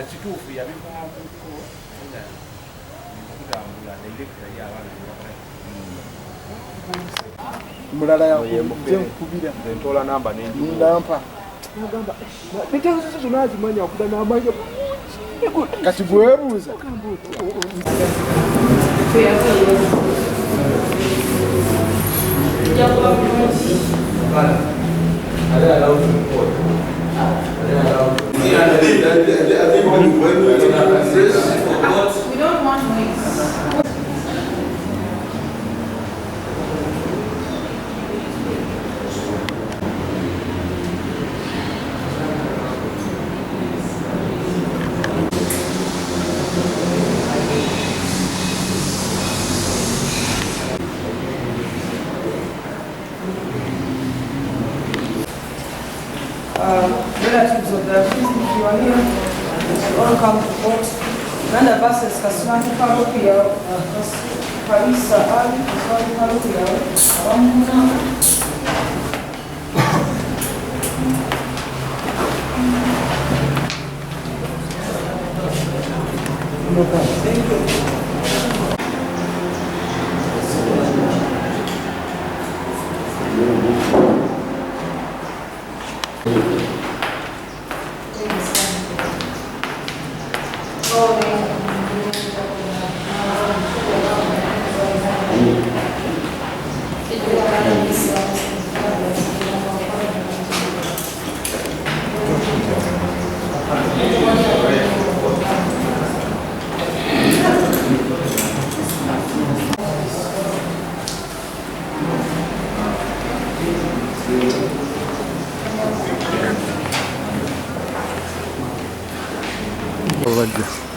kituufu yabivaako kutambula direkita y'abaana mulala yakubira ntola namba nampa nitegezo zonna azimanya okuda n'amanya kati bwebuuza We don't want noise. Relatives of the accused, if you are here, you all come to court. None of us is Kasmati Parokia, Parisa Ali, Kasmati Parokia, Thank you. Olha.